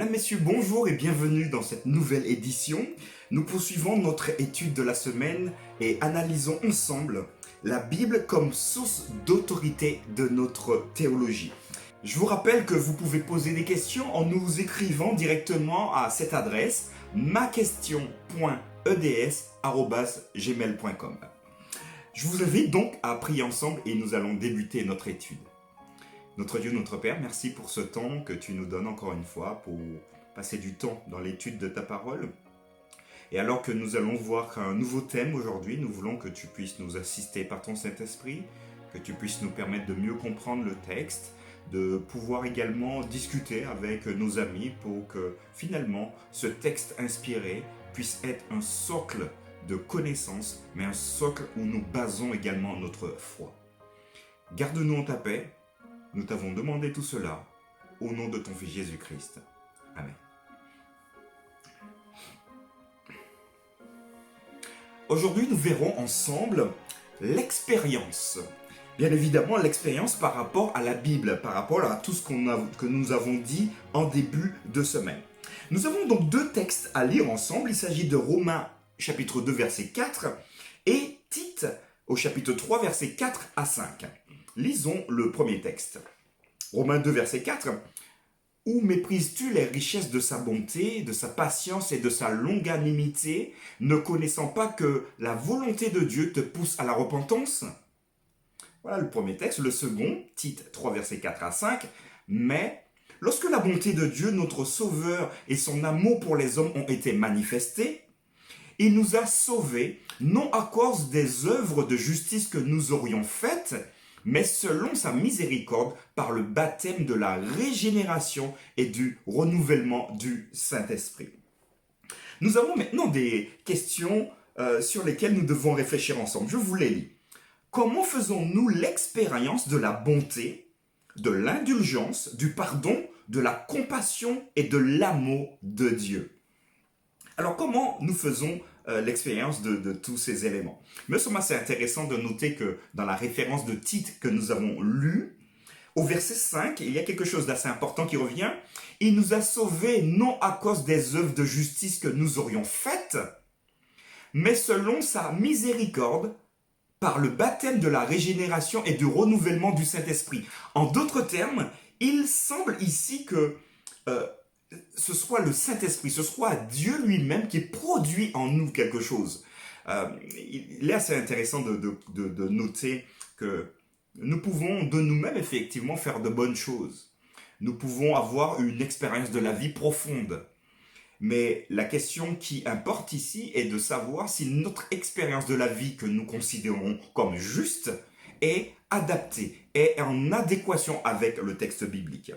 Mesdames, Messieurs, bonjour et bienvenue dans cette nouvelle édition. Nous poursuivons notre étude de la semaine et analysons ensemble la Bible comme source d'autorité de notre théologie. Je vous rappelle que vous pouvez poser des questions en nous écrivant directement à cette adresse maquestion.eds@gmail.com. Je vous invite donc à prier ensemble et nous allons débuter notre étude. Notre Dieu, notre Père, merci pour ce temps que tu nous donnes encore une fois pour passer du temps dans l'étude de ta parole. Et alors que nous allons voir un nouveau thème aujourd'hui, nous voulons que tu puisses nous assister par ton Saint-Esprit, que tu puisses nous permettre de mieux comprendre le texte, de pouvoir également discuter avec nos amis pour que finalement ce texte inspiré puisse être un socle de connaissances, mais un socle où nous basons également notre foi. Garde-nous en ta paix. Nous t'avons demandé tout cela au nom de ton Fils Jésus-Christ. Amen. Aujourd'hui, nous verrons ensemble l'expérience. Bien évidemment, l'expérience par rapport à la Bible, par rapport à tout ce que nous avons dit en début de semaine. Nous avons donc deux textes à lire ensemble. Il s'agit de Romains chapitre 2, verset 4 et Tite au chapitre 3, verset 4 à 5. Lisons le premier texte. Romains 2, verset 4. « Où méprises-tu les richesses de sa bonté, de sa patience et de sa longanimité, ne connaissant pas que la volonté de Dieu te pousse à la repentance ?» Voilà le premier texte. Le second, Tite 3, verset 4 à 5. « Mais lorsque la bonté de Dieu, notre Sauveur, et son amour pour les hommes ont été manifestés, il nous a sauvés, non à cause des œuvres de justice que nous aurions faites, mais selon sa miséricorde par le baptême de la régénération et du renouvellement du Saint-Esprit. » Nous avons maintenant des questions sur lesquelles nous devons réfléchir ensemble. Je vous les lis. Comment faisons-nous l'expérience de la bonté, de l'indulgence, du pardon, de la compassion et de l'amour de Dieu? Alors comment nous faisons l'expérience de tous ces éléments? Il me semble assez intéressant de noter que dans la référence de Tite que nous avons lue, au verset 5, il y a quelque chose d'assez important qui revient. « Il nous a sauvés non à cause des œuvres de justice que nous aurions faites, mais selon sa miséricorde, par le baptême de la régénération et du renouvellement du Saint-Esprit. » En d'autres termes, il semble ici que ce soit le Saint-Esprit, ce soit Dieu lui-même qui produit en nous quelque chose. Il est assez intéressant de noter que nous pouvons de nous-mêmes effectivement faire de bonnes choses. Nous pouvons avoir une expérience de la vie profonde. Mais la question qui importe ici est de savoir si notre expérience de la vie que nous considérons comme juste est adaptée, est en adéquation avec le texte biblique.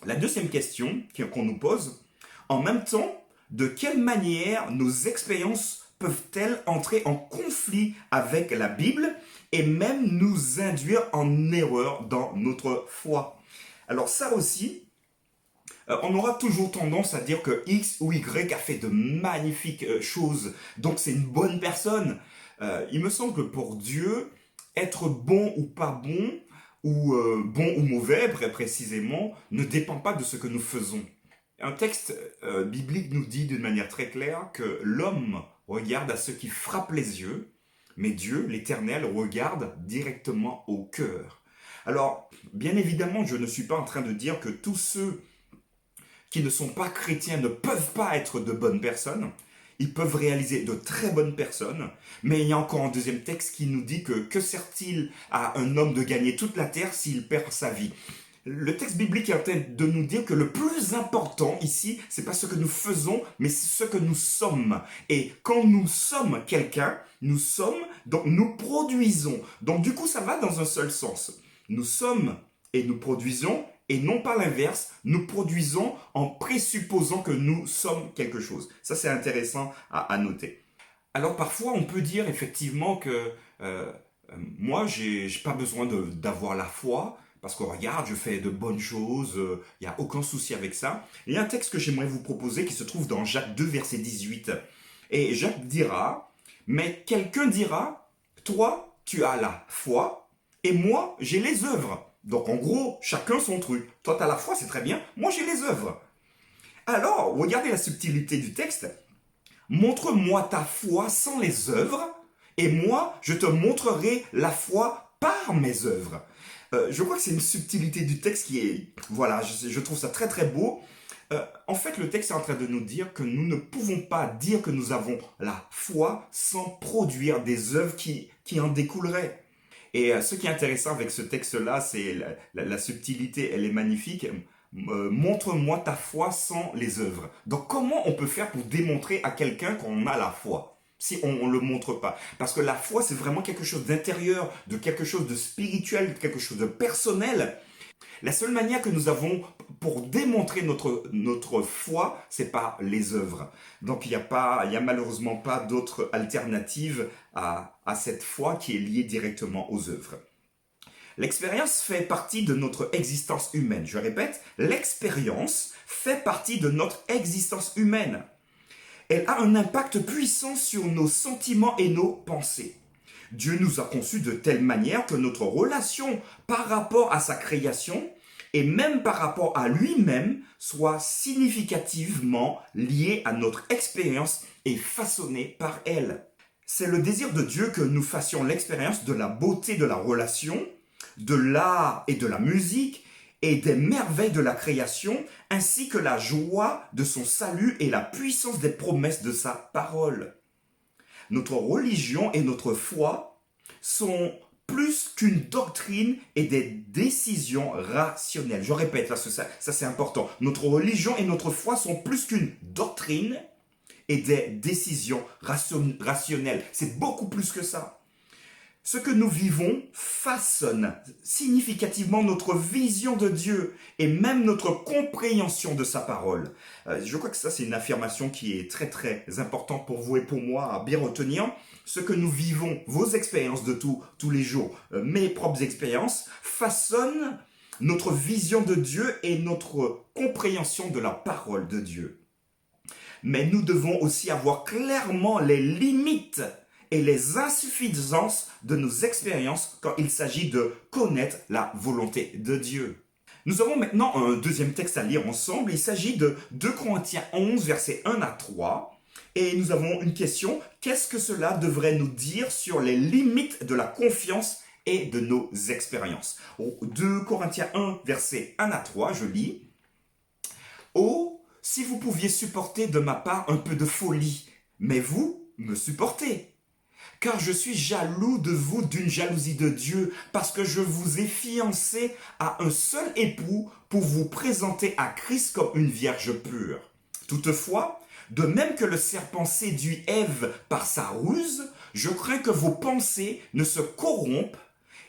La deuxième question qu'on nous pose, en même temps, de quelle manière nos expériences peuvent-elles entrer en conflit avec la Bible et même nous induire en erreur dans notre foi? Alors ça aussi, on aura toujours tendance à dire que X ou Y a fait de magnifiques choses, donc c'est une bonne personne. Il me semble que pour Dieu, être bon ou pas bon, ou bon ou mauvais, précisément, ne dépend pas de ce que nous faisons. Un texte biblique nous dit d'une manière très claire que l'homme regarde à ce qui frappe les yeux, mais Dieu, l'Éternel, regarde directement au cœur. Alors, bien évidemment, je ne suis pas en train de dire que tous ceux qui ne sont pas chrétiens ne peuvent pas être de bonnes personnes. Ils peuvent réaliser de très bonnes personnes, mais il y a encore un deuxième texte qui nous dit que sert-il à un homme de gagner toute la terre s'il perd sa vie? Le texte biblique est en train de nous dire que le plus important ici, c'est pas ce que nous faisons, mais c'est ce que nous sommes. Et quand nous sommes quelqu'un, donc nous produisons. Donc du coup, ça va dans un seul sens. Nous sommes et nous produisons, et non pas l'inverse, nous produisons en présupposant que nous sommes quelque chose. Ça, c'est intéressant à noter. Alors, parfois, on peut dire effectivement que moi, j'ai pas besoin d'avoir la foi, parce que regarde, je fais de bonnes choses, il n'y a aucun souci avec ça. Il y a un texte que j'aimerais vous proposer qui se trouve dans Jacques 2, verset 18. Et Jacques dira, « Mais quelqu'un dira, toi, tu as la foi, et moi, j'ai les œuvres. » Donc en gros, chacun son truc. Toi, tu as la foi, c'est très bien. Moi, j'ai les œuvres. Alors, regardez la subtilité du texte. Montre-moi ta foi sans les œuvres, et moi, je te montrerai la foi par mes œuvres. Je crois que c'est une subtilité du texte qui est... Voilà, je trouve ça très très beau. En fait, le texte est en train de nous dire que nous ne pouvons pas dire que nous avons la foi sans produire des œuvres qui en découleraient. Et ce qui est intéressant avec ce texte-là, c'est la subtilité, elle est magnifique. Montre-moi ta foi sans les œuvres. Donc comment on peut faire pour démontrer à quelqu'un qu'on a la foi si on ne le montre pas? Parce que la foi, c'est vraiment quelque chose d'intérieur, de quelque chose de spirituel, de quelque chose de personnel. La seule manière que nous avons pour démontrer notre foi, c'est par les œuvres. Donc il y a malheureusement pas d'autre alternative à cette foi qui est liée directement aux œuvres. L'expérience fait partie de notre existence humaine. Je répète, l'expérience fait partie de notre existence humaine. Elle a un impact puissant sur nos sentiments et nos pensées. Dieu nous a conçus de telle manière que notre relation par rapport à sa création et même par rapport à lui-même soit significativement liée à notre expérience et façonnée par elle. C'est le désir de Dieu que nous fassions l'expérience de la beauté de la relation, de l'art et de la musique et des merveilles de la création, ainsi que la joie de son salut et la puissance des promesses de sa parole. Notre religion et notre foi sont plus qu'une doctrine et des décisions rationnelles. Je répète, parce que ça c'est important. Notre religion et notre foi sont plus qu'une doctrine et des décisions rationnelles. C'est beaucoup plus que ça. Ce que nous vivons façonne significativement notre vision de Dieu et même notre compréhension de sa parole. Je crois que ça, c'est une affirmation qui est très très importante pour vous et pour moi à bien retenir. Ce que nous vivons, vos expériences de tous les jours, mes propres expériences, façonnent notre vision de Dieu et notre compréhension de la parole de Dieu. Mais nous devons aussi avoir clairement les limites et les insuffisances de nos expériences quand il s'agit de connaître la volonté de Dieu. Nous avons maintenant un deuxième texte à lire ensemble. Il s'agit de 2 Corinthiens 11, versets 1 à 3. Et nous avons une question. Qu'est-ce que cela devrait nous dire sur les limites de la confiance et de nos expériences? 2 Corinthiens 1, versets 1 à 3, je lis. « Oh, si vous pouviez supporter de ma part un peu de folie, mais vous me supportez. Car je suis jaloux de vous d'une jalousie de Dieu, parce que je vous ai fiancé à un seul époux pour vous présenter à Christ comme une vierge pure. Toutefois, de même que le serpent séduit Ève par sa ruse, je crains que vos pensées ne se corrompent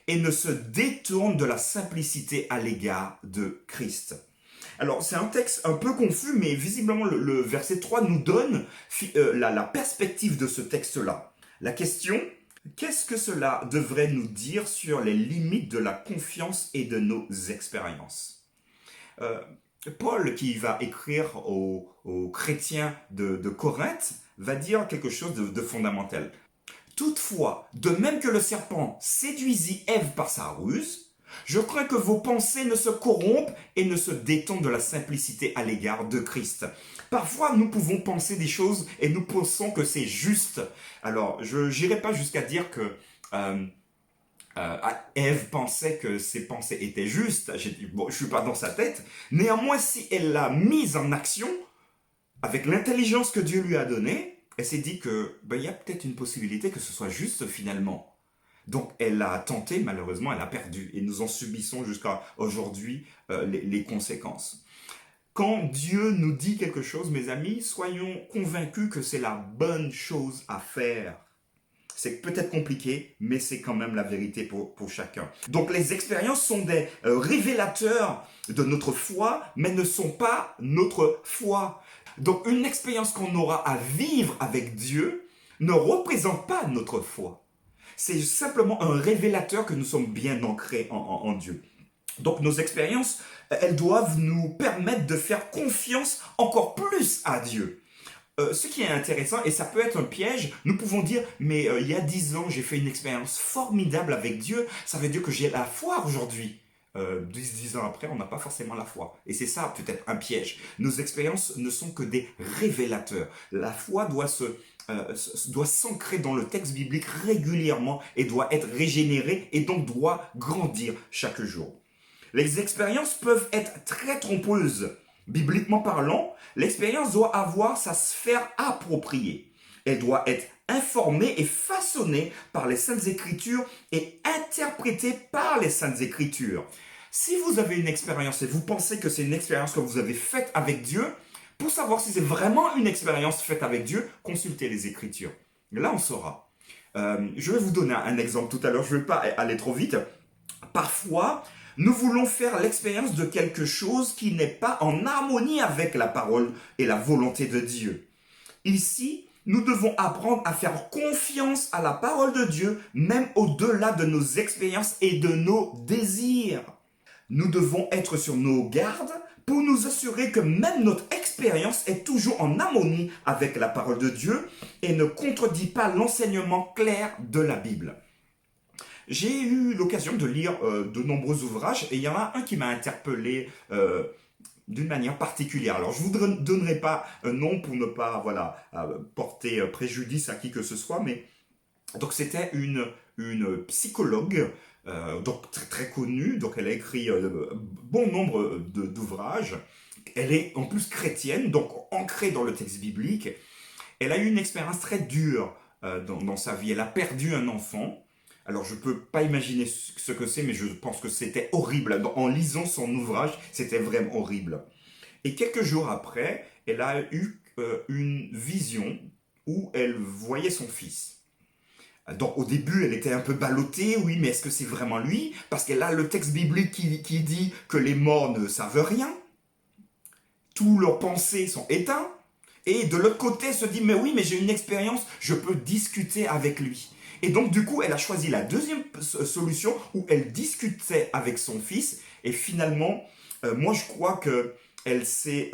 et ne se détournent de la simplicité à l'égard de Christ. » Alors, c'est un texte un peu confus, mais visiblement, le verset 3 nous donne la perspective de ce texte-là. La question, qu'est-ce que cela devrait nous dire sur les limites de la confiance et de nos expériences? Paul, qui va écrire aux chrétiens de Corinthe, va dire quelque chose de fondamental. Toutefois, de même que le serpent séduisit Ève par sa ruse, je crains que vos pensées ne se corrompent et ne se détournent de la simplicité à l'égard de Christ. Parfois, nous pouvons penser des choses et nous pensons que c'est juste. Alors, je n'irai pas jusqu'à dire que Ève pensait que ses pensées étaient justes. J'ai dit, bon, je ne suis pas dans sa tête. Néanmoins, si elle l'a mise en action, avec l'intelligence que Dieu lui a donnée, elle s'est dit que y a peut-être une possibilité que ce soit juste finalement. Donc elle a tenté, malheureusement, elle a perdu. Et nous en subissons jusqu'à aujourd'hui les conséquences. Quand Dieu nous dit quelque chose, mes amis, soyons convaincus que c'est la bonne chose à faire. C'est peut-être compliqué, mais c'est quand même la vérité pour chacun. Donc les expériences sont des révélateurs de notre foi, mais ne sont pas notre foi. Donc une expérience qu'on aura à vivre avec Dieu ne représente pas notre foi. C'est simplement un révélateur que nous sommes bien ancrés en Dieu. Donc nos expériences, elles doivent nous permettre de faire confiance encore plus à Dieu. Ce qui est intéressant, et ça peut être un piège, nous pouvons dire, mais il y a 10 ans, j'ai fait une expérience formidable avec Dieu, ça veut dire que j'ai la foi aujourd'hui. 10 ans après, on n'a pas forcément la foi. Et c'est ça peut-être un piège. Nos expériences ne sont que des révélateurs. La foi doit s'ancrer dans le texte biblique régulièrement et doit être régénérée et donc doit grandir chaque jour. Les expériences peuvent être très trompeuses. Bibliquement parlant, l'expérience doit avoir sa sphère appropriée. Elle doit être informée et façonnée par les Saintes Écritures et interprétée par les Saintes Écritures. Si vous avez une expérience et vous pensez que c'est une expérience que vous avez faite avec Dieu, pour savoir si c'est vraiment une expérience faite avec Dieu, consultez les Écritures. Là, on saura. Je vais vous donner un exemple tout à l'heure, je ne vais pas aller trop vite. Parfois, nous voulons faire l'expérience de quelque chose qui n'est pas en harmonie avec la parole et la volonté de Dieu. Ici, nous devons apprendre à faire confiance à la parole de Dieu, même au-delà de nos expériences et de nos désirs. Nous devons être sur nos gardes pour nous assurer que même notre expérience est toujours en harmonie avec la parole de Dieu et ne contredit pas l'enseignement clair de la Bible. J'ai eu l'occasion de lire de nombreux ouvrages et il y en a un qui m'a interpellé d'une manière particulière. Alors je ne vous donnerai pas un nom pour ne pas porter préjudice à qui que ce soit, mais donc c'était une psychologue donc très, très connue, donc elle a écrit bon nombre d'ouvrages. Elle est en plus chrétienne, donc ancrée dans le texte biblique. Elle a eu une expérience très dure dans sa vie. Elle a perdu un enfant. Alors je ne peux pas imaginer ce que c'est, mais je pense que c'était horrible. En lisant son ouvrage, c'était vraiment horrible. Et quelques jours après, elle a eu une vision où elle voyait son fils. Donc au début, elle était un peu ballottée, oui, mais est-ce que c'est vraiment lui? Parce qu'elle a le texte biblique qui dit que les morts ne savent rien, tous leurs pensées sont éteintes, et de l'autre côté, elle se dit, mais oui, mais j'ai une expérience, je peux discuter avec lui. Et donc du coup, elle a choisi la deuxième solution où elle discutait avec son fils, et finalement, moi je crois qu'elle s'est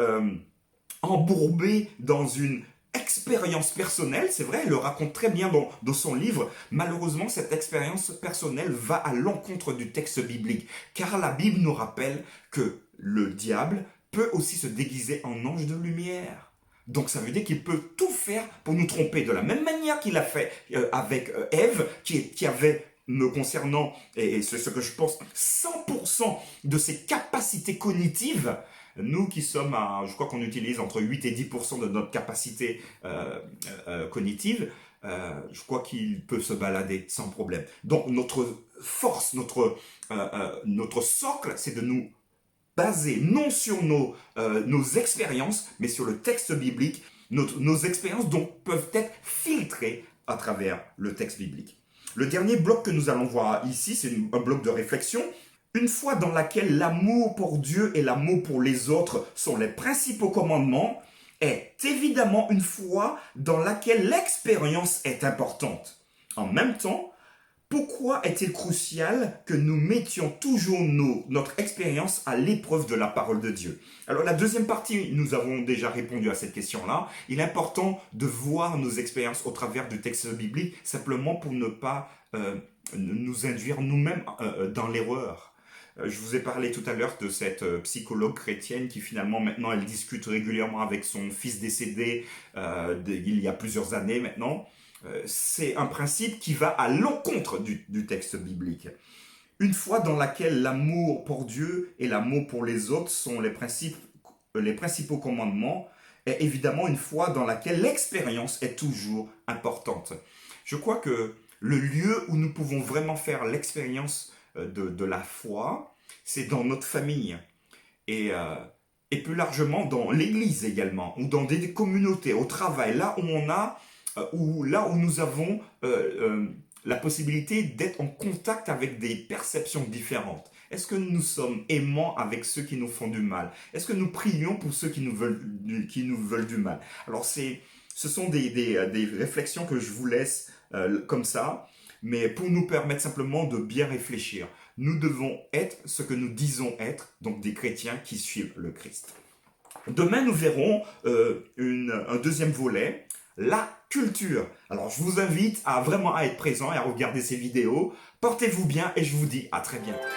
embourbée dans une expérience personnelle, c'est vrai, elle le raconte très bien dans son livre. Malheureusement, cette expérience personnelle va à l'encontre du texte biblique, car la Bible nous rappelle que le diable peut aussi se déguiser en ange de lumière. Donc ça veut dire qu'il peut tout faire pour nous tromper, de la même manière qu'il a fait avec Ève, qui avait, me concernant, et c'est ce que je pense, 100% de ses capacités cognitives. Nous qui sommes je crois qu'on utilise entre 8 et 10% de notre capacité cognitive, je crois qu'il peut se balader sans problème. Donc notre force, notre socle, c'est de nous baser non sur nos expériences, mais sur le texte biblique. Nos expériences donc peuvent être filtrées à travers le texte biblique. Le dernier bloc que nous allons voir ici, c'est un bloc de réflexion. Une foi dans laquelle l'amour pour Dieu et l'amour pour les autres sont les principaux commandements est évidemment une foi dans laquelle l'expérience est importante. En même temps, pourquoi est-il crucial que nous mettions toujours notre expérience à l'épreuve de la parole de Dieu? Alors la deuxième partie, nous avons déjà répondu à cette question-là. Il est important de voir nos expériences au travers du texte biblique, simplement pour ne pas nous induire nous-mêmes dans l'erreur. Je vous ai parlé tout à l'heure de cette psychologue chrétienne qui finalement maintenant elle discute régulièrement avec son fils décédé il y a plusieurs années maintenant. C'est un principe qui va à l'encontre du texte biblique. Une foi dans laquelle l'amour pour Dieu et l'amour pour les autres sont les principaux commandements est évidemment une foi dans laquelle l'expérience est toujours importante. Je crois que le lieu où nous pouvons vraiment faire l'expérience de la foi, c'est dans notre famille et plus largement dans l'église également, ou dans des communautés, au travail, là où nous avons la possibilité d'être en contact avec des perceptions différentes. Est-ce que nous sommes aimants avec ceux qui nous font du mal? Est-ce que nous prions pour ceux qui nous veulent du mal? Alors ce sont des réflexions que je vous laisse comme ça, mais pour nous permettre simplement de bien réfléchir. Nous devons être ce que nous disons être, donc des chrétiens qui suivent le Christ. Demain, nous verrons un deuxième volet, la culture. Alors, je vous invite à vraiment être présent et à regarder ces vidéos. Portez-vous bien et je vous dis à très bientôt.